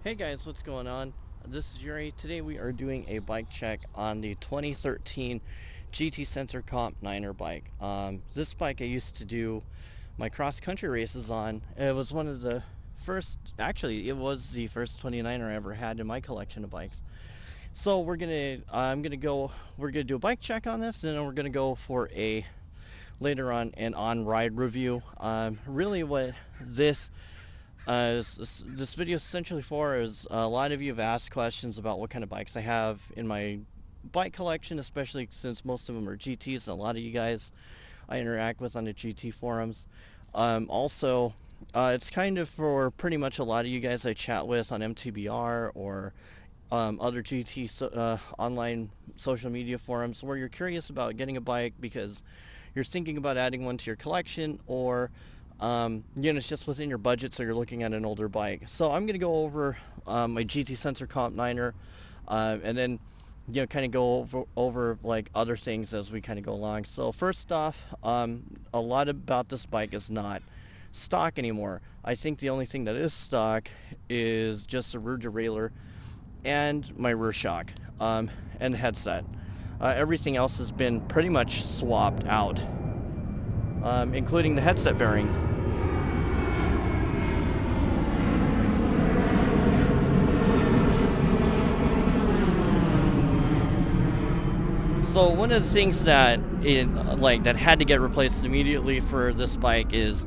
Hey guys, what's going on? This is Yuri. Today we are doing a bike check on the 2013 GT Sensor Comp 9er bike. This bike I used to do my cross country races on. It was one of the first, actually, it was the first 29er I ever had in my collection of bikes. So we're gonna do a bike check on this, and then we're gonna go for a later on an on-ride review. Really, what this video is essentially for is a lot of you have asked questions about what kind of bikes I have in my bike collection, especially since most of them are GTs, and a lot of you guys I interact with on the GT forums. It's kind of for pretty much a lot of you guys I chat with on MTBR or other GT online social media forums where you're curious about getting a bike because you're thinking about adding one to your collection, or it's just within your budget, so you're looking at an older bike. So I'm going to go over my GT Sensor Comp 9er, and then kind of go over like other things as we kind of go along. So first off, a lot about this bike is not stock anymore. I think the only thing that is stock is just a rear derailleur and my rear shock, and the headset. Everything else has been pretty much swapped out, including the headset bearings. So one of the things that had to get replaced immediately for this bike is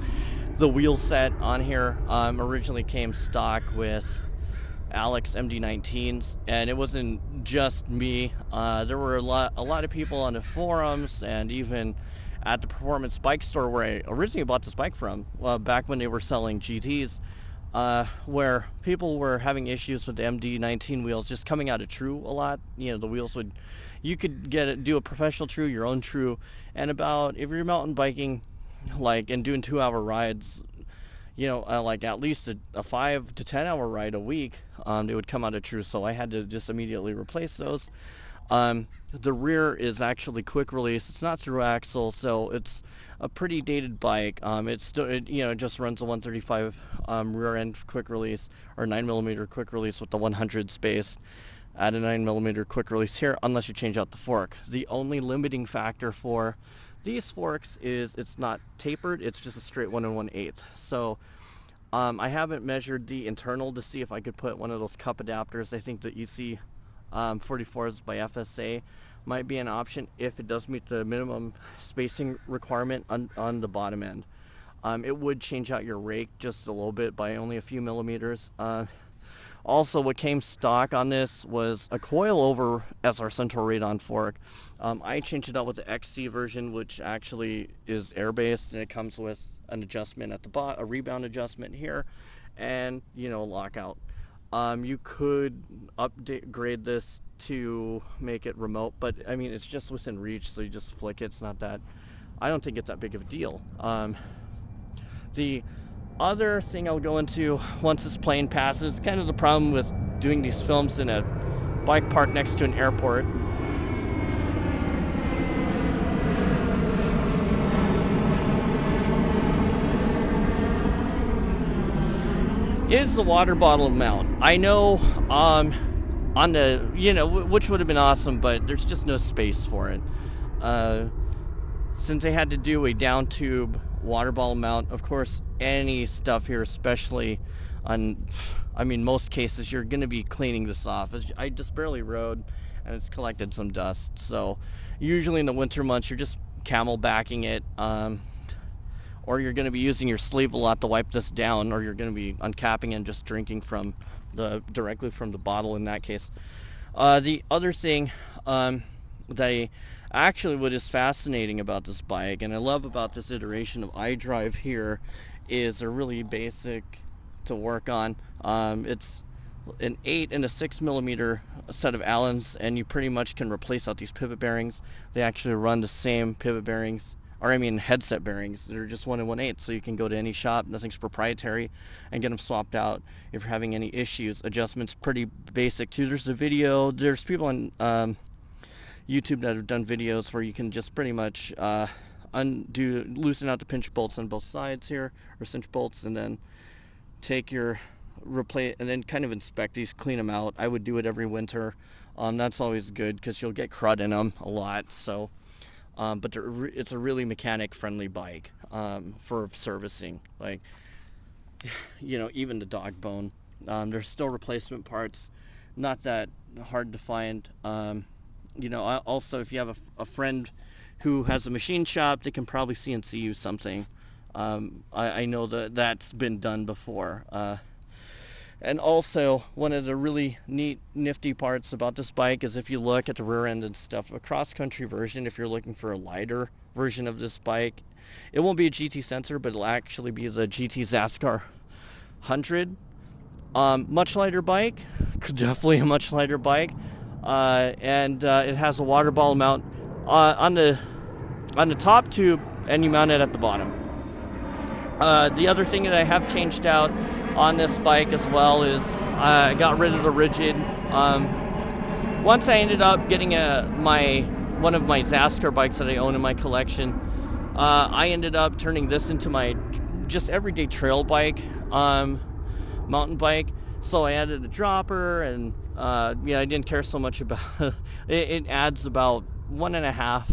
the wheel set on here. Originally came stock with Alex MD19s, and it wasn't just me. There were a lot of people on the forums and even at the Performance Bike Store where I originally bought this bike from, back when they were selling GTs, where people were having issues with the MD19 wheels just coming out of true a lot. The wheels you could do a professional true, your own true, and if you're mountain biking and doing 2-hour rides, at least a 5 to 10 hour ride a week, they would come out of true. So I had to just immediately replace those. The rear is actually quick release. It's not through axle, so it's a pretty dated bike. It just runs a 135 rear end quick release, or 9mm quick release with the 100 space. Add a 9mm quick release here, unless you change out the fork. The only limiting factor for these forks is it's not tapered. It's just a straight 1 1/8. So I haven't measured the internal to see if I could put one of those cup adapters. I think the EC 44s by FSA might be an option if it does meet the minimum spacing requirement on the bottom end. It would change out your rake just a little bit by only a few millimeters. Also, what came stock on this was a coil-over SR Centaur radon fork. I changed it out with the XC version, which actually is air-based, and it comes with an adjustment at the bottom, a rebound adjustment here, and a lockout. You could upgrade this to make it remote, but I mean, it's just within reach, so you just flick it. It's not that, I don't think it's that big of a deal. The other thing I'll go into once this plane passes, kind of the problem with doing these films in a bike park next to an airport, is the water bottle mount. I know on the, which would have been awesome, but there's just no space for it. Since I had to do a down tube water bottle mount, of course, any stuff here, especially most cases, you're going to be cleaning this off. I just barely rode, and it's collected some dust. So usually in the winter months, you're just camelbacking it, or you're going to be using your sleeve a lot to wipe this down, or you're going to be uncapping and just drinking directly from the bottle in that case. The other thing what is fascinating about this bike, and I love about this iteration of iDrive here, is they're really basic to work on. It's an 8 and a 6mm set of Allens, and you pretty much can replace out these pivot bearings. They actually run the same pivot bearings, headset bearings. They're just 1 1/8, so you can go to any shop, nothing's proprietary, and get them swapped out if you're having any issues. Adjustments pretty basic too. There's people on YouTube that have done videos where you can just pretty much loosen out the pinch bolts on both sides here, or cinch bolts, and then take your replace and then kind of inspect these, clean them out. I would do it every winter. That's always good because you'll get crud in them a lot. So, but it's a really mechanic-friendly bike for servicing. Like, even the dog bone. There's still replacement parts, not that hard to find. Also, if you have a friend who has a machine shop, they can probably CNC you something. I know that's been done before. And also, one of the really nifty parts about this bike is if you look at the rear end and stuff, a cross-country version, if you're looking for a lighter version of this bike, it won't be a GT sensor, but it'll actually be the GT Zaskar 100. Much lighter bike, definitely a much lighter bike. And it has a water bottle mount on the top tube, and you mount it at the bottom. The other thing that I have changed out on this bike as well is I got rid of the rigid. Once I ended up getting one of my Zaskar bikes that I own in my collection, I ended up turning this into my just everyday trail bike, mountain bike. So I added a dropper, and I didn't care so much about it. Adds about 1.5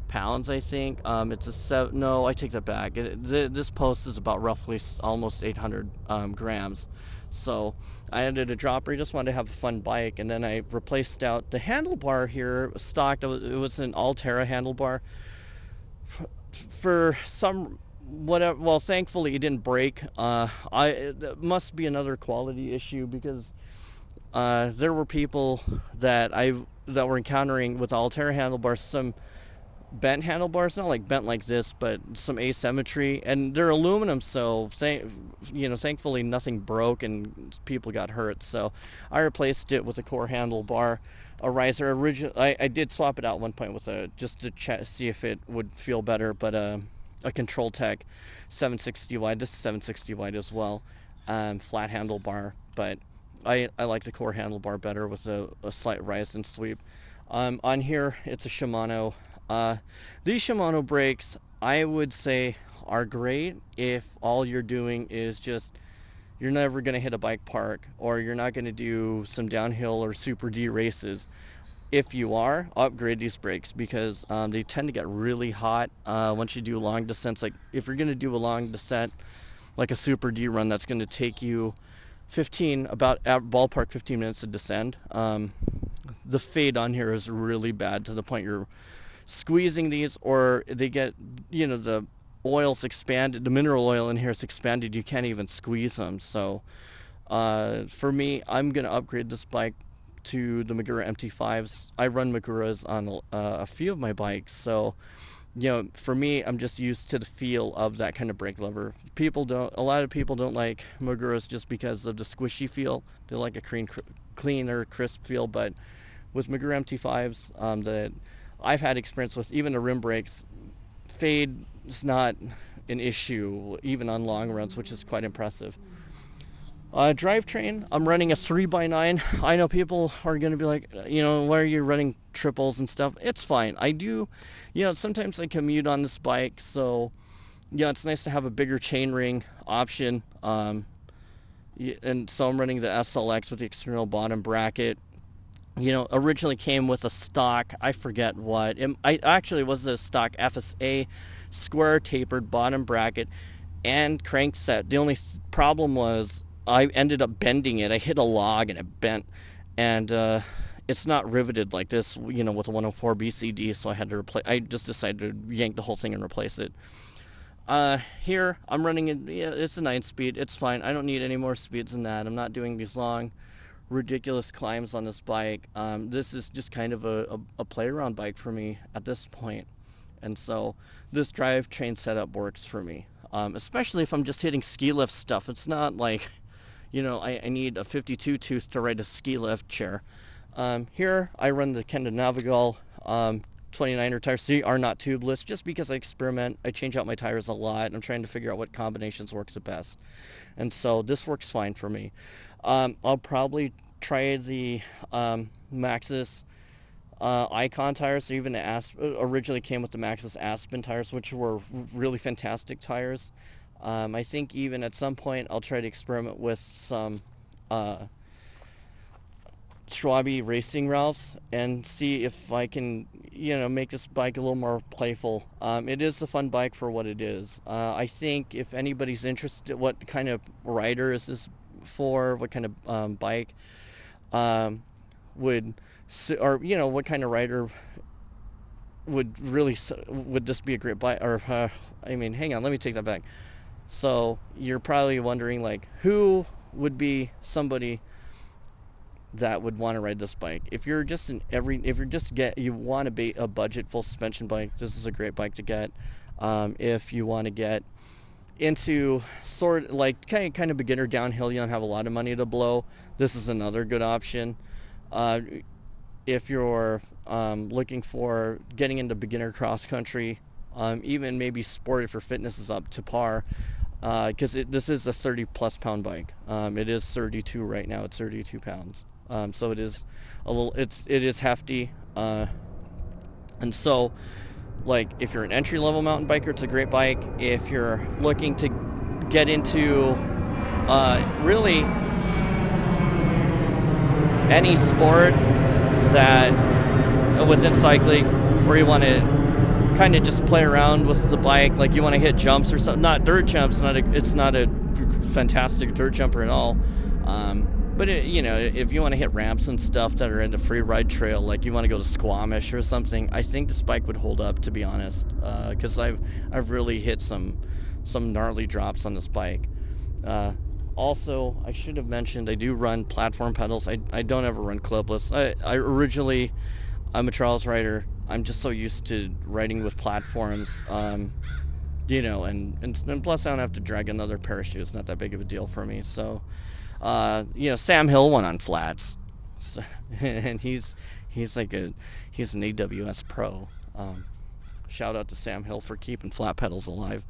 pounds, I think. No, I take that back. This post is about roughly almost 800 grams. So I added a dropper. I just wanted to have a fun bike, and then I replaced out the handlebar here. Stocked. It was an Altera handlebar. For some whatever, well, thankfully it didn't break. It must be another quality issue, because there were people that were encountering with Altera handlebars some bent handlebars, not like bent like this, but some asymmetry, and they're aluminum, so thankfully nothing broke and people got hurt. So I replaced it with a core handlebar, a riser. I did swap it out at one point with just to see if it would feel better, but a Control Tech 760 wide. This is 760 wide as well, flat handlebar, but I like the core handlebar better with a slight rise and sweep. On here, it's a Shimano. These Shimano brakes, I would say, are great if all you're doing is you're never going to hit a bike park, or you're not going to do some downhill or Super D races. If you are, upgrade these brakes, because they tend to get really hot once you do long descents. Like if you're going to do a long descent, like a Super D run, that's going to take you about ballpark 15 minutes to descend. The fade on here is really bad, to the point you're squeezing these, or they get, the oil's expanded, the mineral oil in here is expanded, you can't even squeeze them. So for me, I'm going to upgrade this bike to the Magura MT5s. I run Maguras on a few of my bikes, so for me, I'm just used to the feel of that kind of brake lever. A lot of people don't like Maguras just because of the squishy feel. They like a cleaner, crisp feel, but with Magura MT5s that I've had experience with, even the rim brakes, fade is not an issue, even on long runs, which is quite impressive. Drivetrain, I'm running a 3x9. I know people are going to be like, why are you running triples and stuff? It's fine. I do, sometimes I commute on this bike, so, it's nice to have a bigger chainring option. And so I'm running the SLX with the external bottom bracket. Originally came with a stock, I forget what. I actually was a stock FSA square tapered bottom bracket and crankset. The only problem was I ended up bending it. I hit a log and it bent, and it's not riveted like this, with a 104 BCD. So I had to I just decided to yank the whole thing and replace it. Here I'm running it. Yeah, it's a 9-speed. It's fine. I don't need any more speeds than that. I'm not doing these long, ridiculous climbs on this bike. This is just kind of a play around bike for me at this point, and so this drivetrain setup works for me, especially if I'm just hitting ski lift stuff. It's not like I need a 52 tooth to ride a ski lift chair. Here I run the Kenda Navigal 29er tires. They are not tubeless, just because I experiment. I change out my tires a lot. I'm trying to figure out what combinations work the best, and so this works fine for me. I'll probably try the Maxxis Icon tires. Even the originally came with the Maxxis Aspen tires, which were really fantastic tires. I think even at some point I'll try to experiment with some Schwabi racing routes and see if I can, make this bike a little more playful. It is a fun bike for what it is. I think if anybody's interested, what kind of rider is this for? What kind of bike would, or what kind of rider would this be a great bike? Or hang on, let me take that back. So you're probably wondering, like, who would be somebody that would want to ride this bike? If you're just you want a budget full suspension bike, this is a great bike to get. If you want to get into sort of like kind of beginner downhill, you don't have a lot of money to blow, this is another good option. If you're looking for getting into beginner cross country, even maybe sport if your fitness is up to par, because this is a 30 plus pound bike. It is 32 right now. It's 32 pounds. So it is it is hefty. And so, like, if you're an entry level mountain biker, it's a great bike. If you're looking to get into really any sport that within cycling, where you want to kind of just play around with the bike, like you want to hit jumps or something, not dirt jumps, it's not a fantastic dirt jumper at all, but if you want to hit ramps and stuff that are in the free ride trail, like you want to go to Squamish or something, I think this bike would hold up, to be honest, because I've really hit some gnarly drops on this bike. Also, I should have mentioned I do run platform pedals. I don't ever run clipless. I'm a trials rider. I'm just so used to riding with platforms, and plus I don't have to drag another pair of shoes. Not that big of a deal for me. So, Sam Hill went on flats, so, and he's an AWS pro. Shout out to Sam Hill for keeping flat pedals alive.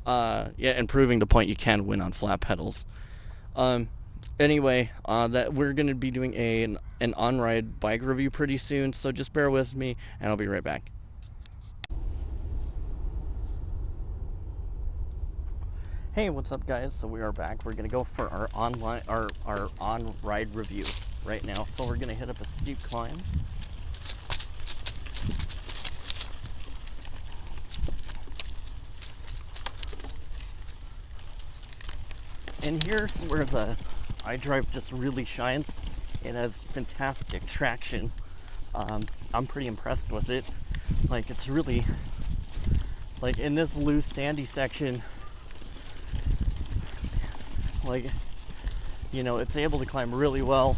And proving the point you can win on flat pedals. Anyway, that we're going to be doing an on-ride bike review pretty soon, so just bear with me, and I'll be right back. Hey, what's up, guys? So we are back. We're going to go for our on-ride review right now. So we're going to hit up a steep climb. And here's where the iDrive just really shines. It has fantastic traction. I'm pretty impressed with it. Like, it's really, like, in this loose sandy section, like, it's able to climb really well.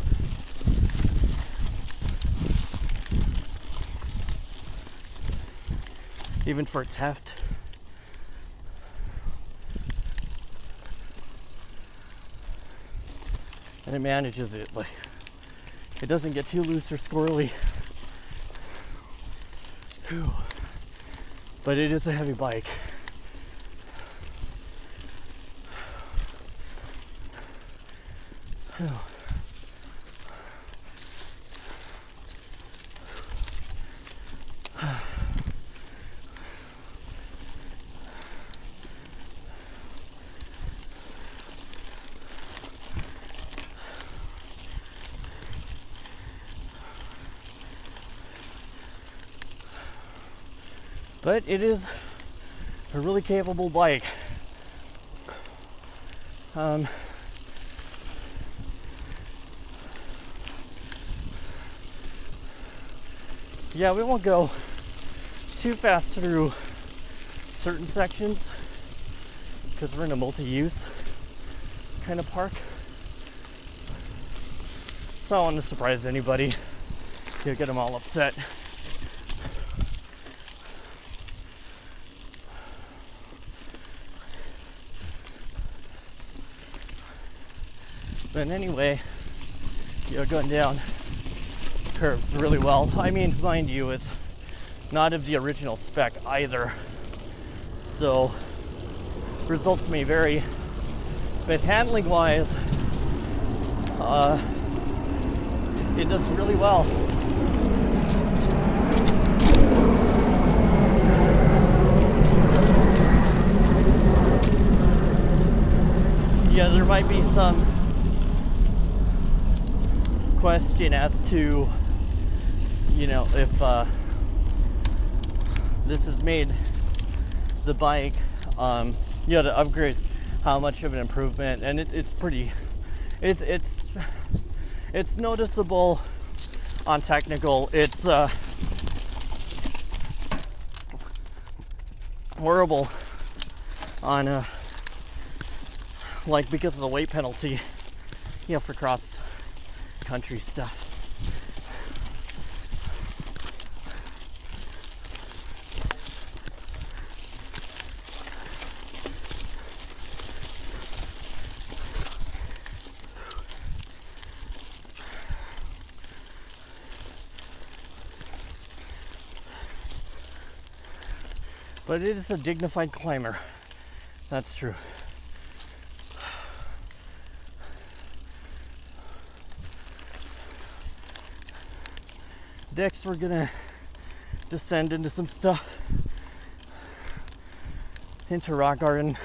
Even for its heft. And it manages it, like, it doesn't get too loose or squirrely. Whew. But it is a heavy bike. Whew. But it is a really capable bike. Yeah, we won't go too fast through certain sections because we're in a multi-use kind of park. So I don't want to surprise anybody, get them all upset. But anyway, going down curves really well. I mean, mind you, it's not of the original spec either, so results may vary, but handling wise, it does really well. yeah, there might be some question as to, you know, if this has made the bike, yeah, the upgrades, how much of an improvement, and it's pretty, it's noticeable on technical. It's horrible on like, because of the weight penalty, you know, for cross country stuff. But it is a dignified climber. That's true. Next, we're gonna descend into some stuff, into rock garden.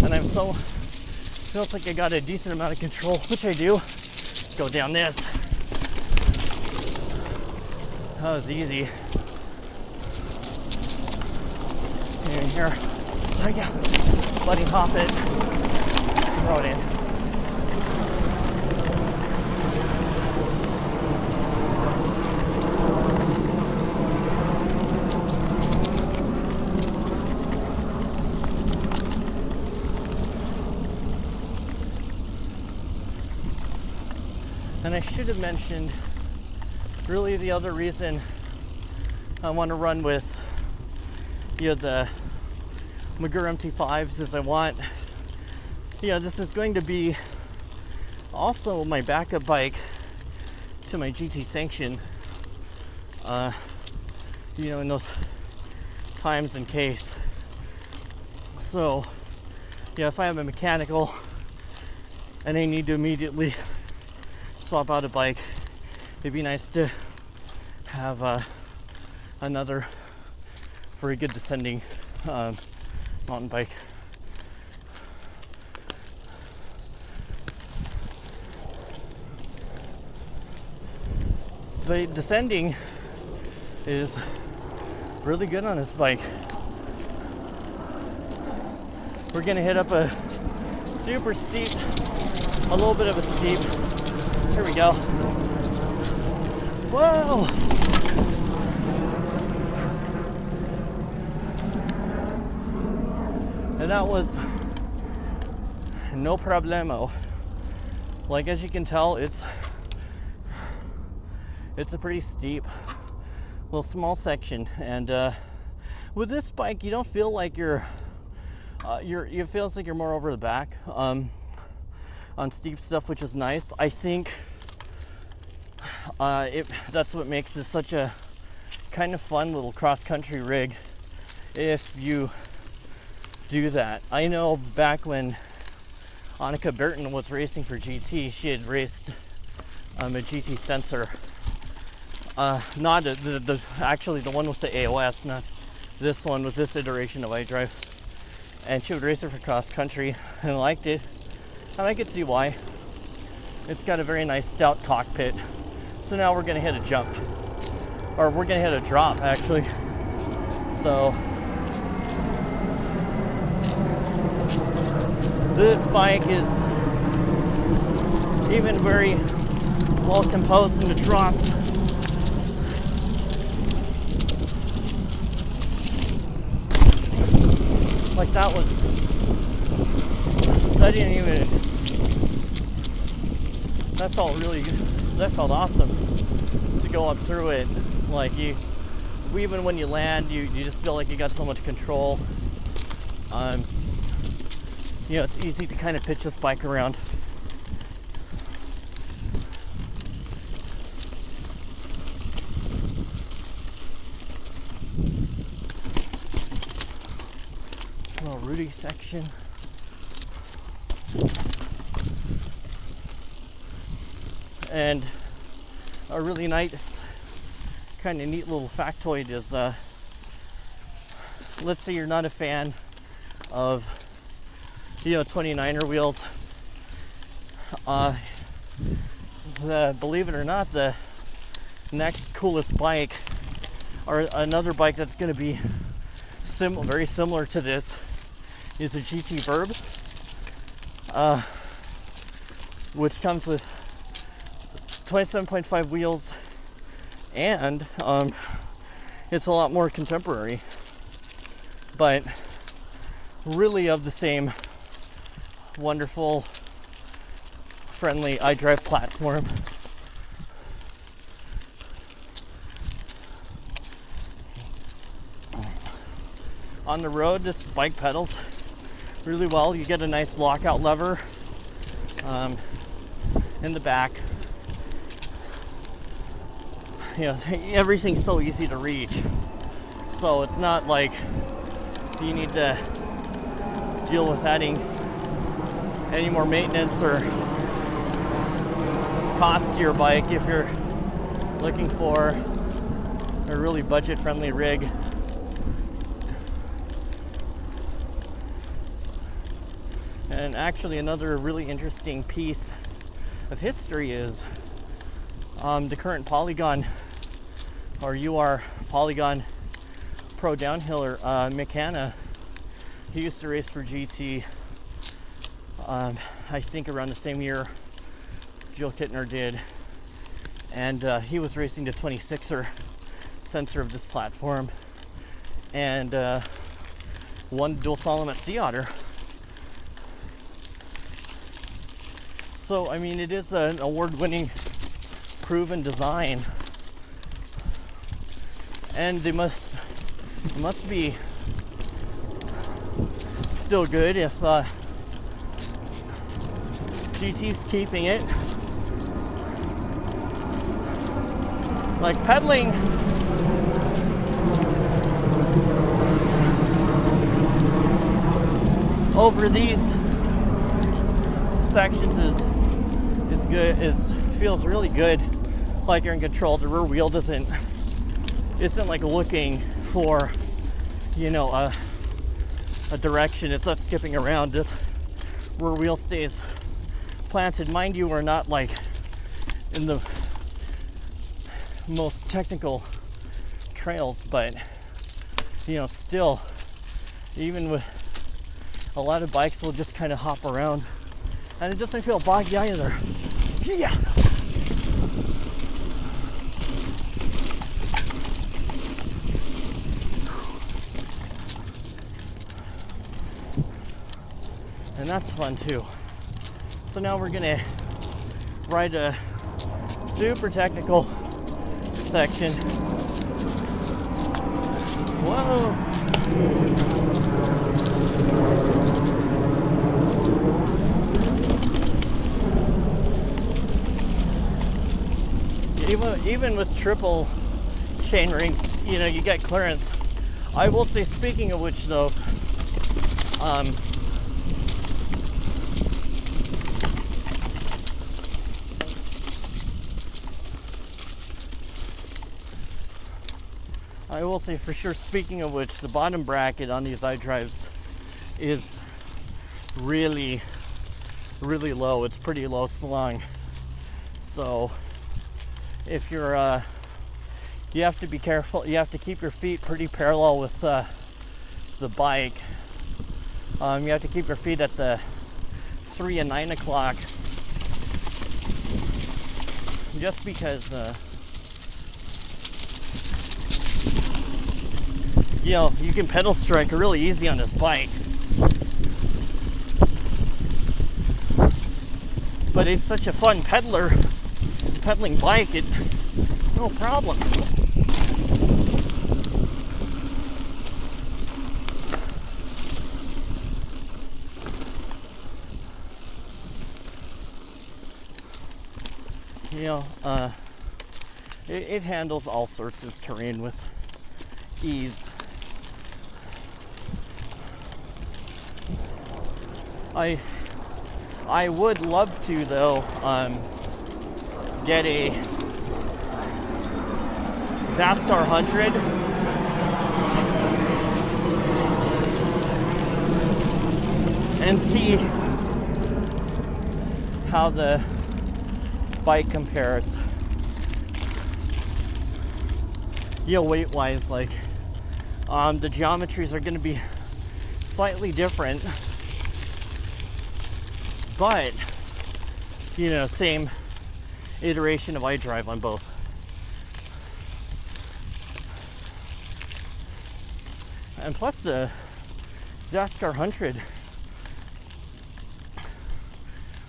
And I'm so, feels like I got a decent amount of control, which I do. Go down this. That was easy. And here, I got buddy hop it, throw it in. And I should have mentioned, really the other reason I want to run with, you know, the Magura MT5s is I want, you know, this is going to be also my backup bike to my GT Sanction, you know, in those times in case. So, yeah, if I have a mechanical and I need to immediately swap out a bike, it'd be nice to have another very good descending mountain bike. The descending is really good on this bike. We're gonna hit up a super steep, a little bit of a steep. Here we go. Whoa! And that was no problemo. Like, as you can tell, it's a pretty steep little small section, and with this bike you don't feel like it feels like you're more over the back on steep stuff, which is nice. I think that's what makes this such a kind of fun little cross-country rig, if you do that. I know back when Annika Burton was racing for GT, she had raced a GT Sensor, not actually the one with the AOS, not this one with this iteration of iDrive, and she would race it for cross-country and liked it. And I could see why. It's got a very nice stout cockpit. So now we're gonna hit a jump, or we're gonna hit a drop actually. So this bike is even very well composed in the drops. Like that didn't even, that felt really good. That felt awesome to go up through it. Like, even when you land, you just feel like you got so much control. You know, it's easy to kind of pitch this bike around. duty section. And a really nice, kind of neat little factoid is, let's say you're not a fan of, 29er wheels. Believe it or not, the next coolest bike, or another bike that's going to be very similar to this, is a GT Verb, which comes with 27.5 wheels, and it's a lot more contemporary, but really of the same wonderful, friendly iDrive platform. On the road, this bike pedals really well. You get a nice lockout lever in the back. Everything's so easy to reach. So it's not like you need to deal with adding any more maintenance or costs to your bike if you're looking for a really budget-friendly rig. And actually, another really interesting piece of history is the current Polygon, or UR Polygon Pro Downhiller, McKenna. He used to race for GT, I think around the same year Jill Kittner did, and he was racing the 26er sensor of this platform, and won dual slalom at Sea Otter. So, I mean, it is an award-winning, proven design, and they must be still good if GT's keeping it. Like pedaling over these sections is good, feels really good, like you're in control. The rear wheel isn't like looking for, a direction. It's not skipping around. This rear wheel stays planted. Mind you, we're not like in the most technical trails, but still, even with a lot of bikes, will just kind of hop around, and it doesn't feel boggy either. Yeah. And that's fun too. So now we're gonna ride a super technical section. Whoa! Even with triple chain rings, you get clearance. I will say, speaking of which though, I will say for sure, speaking of which, the bottom bracket on these iDrives is really, really low. It's pretty low slung. So if you're, you have to be careful. You have to keep your feet pretty parallel with the bike. You have to keep your feet at the 3 and 9 o'clock, just because you can pedal strike really easy on this bike, but it's such a fun pedaling bike. No problem. It handles all sorts of terrain with ease. I would love to though get a Zastar 100 and see how the bike compares. Yeah, weight wise, like the geometries are going to be slightly different, but you know, same iteration of iDrive on both. And plus the Zastar 100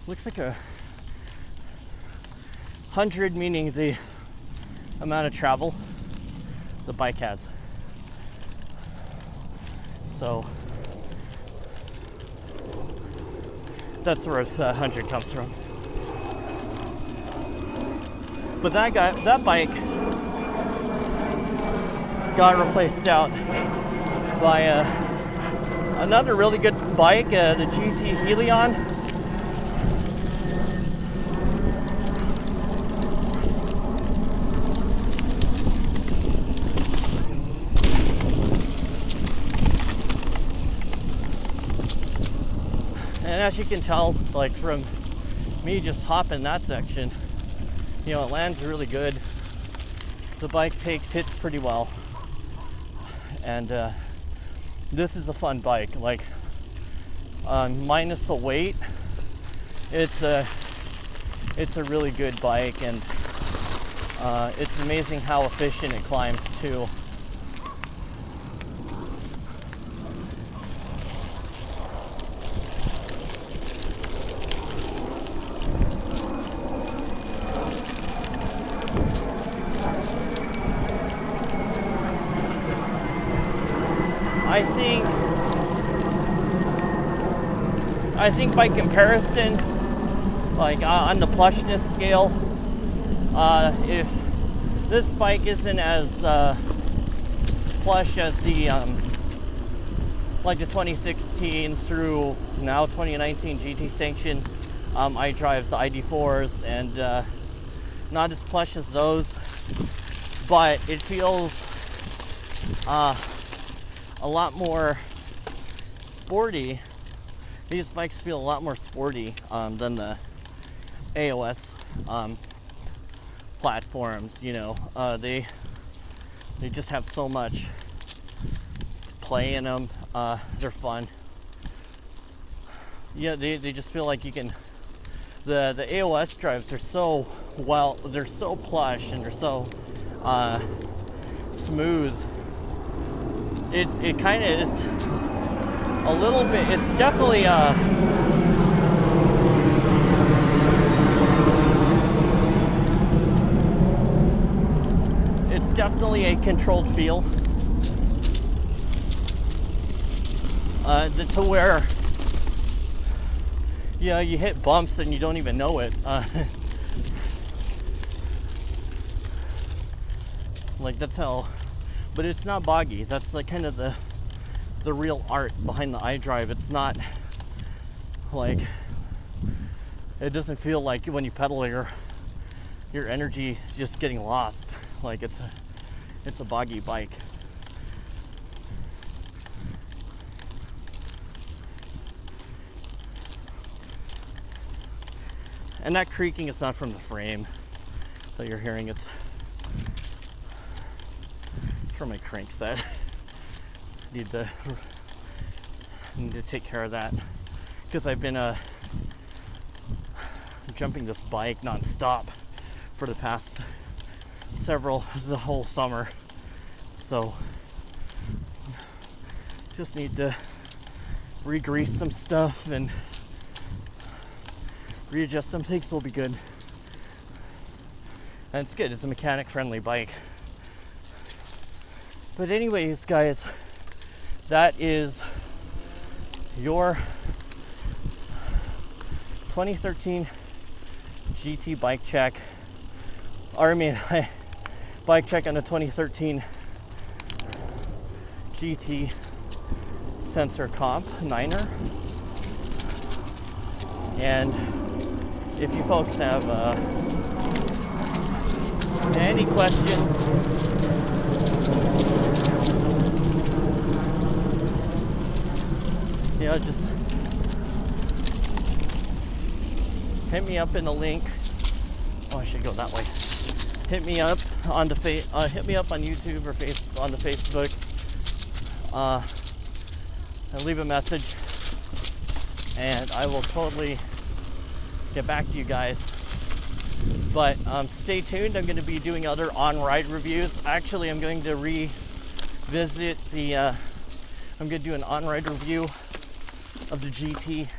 looks like a 100, meaning the amount of travel the bike has. So that's where the 100 comes from. But that bike got replaced out by another really good bike, the GT Helion. And as you can tell, like from me just hopping that section, you know, it lands really good. The bike takes hits pretty well. And this is a fun bike. Like minus the weight, it's a really good bike, and it's amazing how efficient it climbs too. I think by comparison, like on the plushness scale, if this bike isn't as plush as the like the 2016 through now 2019 GT Sanction iDrives, ID4s, and not as plush as those, but it feels a lot more sporty. These bikes feel a lot more sporty than the AOS platforms. You know, they just have so much play in them. They're fun. Yeah, they just feel like you can. The AOS drives are so they're so plush and they're so smooth. It kind of is. A little bit, it's definitely a controlled feel. To where you hit bumps and you don't even know it. Like that's how, but it's not boggy. That's like kind of the real art behind the iDrive. It's not like, it doesn't feel like when you pedal your energy just getting lost. Like it's a boggy bike. And that creaking is not from the frame that you're hearing. It's from my crank set. Need to take care of that because I've been jumping this bike non-stop for the past the whole summer, so just need to re-grease some stuff and readjust some things. Will be good, and it's good. It's a mechanic friendly bike. But anyways, guys, that is your 2013 GT bike check. Or I mean, bike check on the 2013 GT Sensor Comp 9er. And if you folks have any questions, you know, just hit me up in the link. Oh, I should go that way. Hit me up on the hit me up on YouTube or on the Facebook, and leave a message, and I will totally get back to you guys. But stay tuned. I'm going to be doing other on-ride reviews. Actually, I'm going to revisit the. I'm going to do an on-ride review of the GT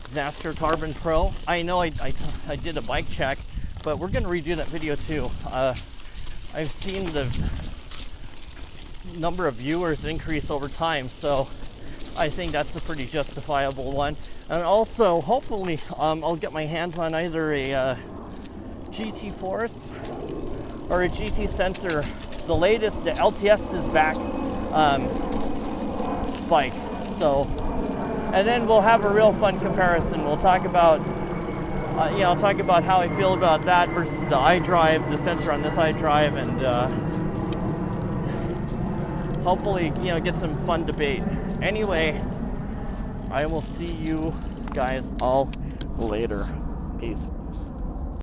Disaster Carbon Pro. I know I did a bike check, but we're going to redo that video too. I've seen the number of viewers increase over time, so I think that's a pretty justifiable one. And also, hopefully, I'll get my hands on either a GT Force or a GT Sensor. The latest, the LTS is back bikes. So, and then we'll have a real fun comparison. We'll talk about, I'll talk about how I feel about that versus the iDrive, the sensor on this iDrive, and hopefully, get some fun debate. Anyway, I will see you guys all later. Peace.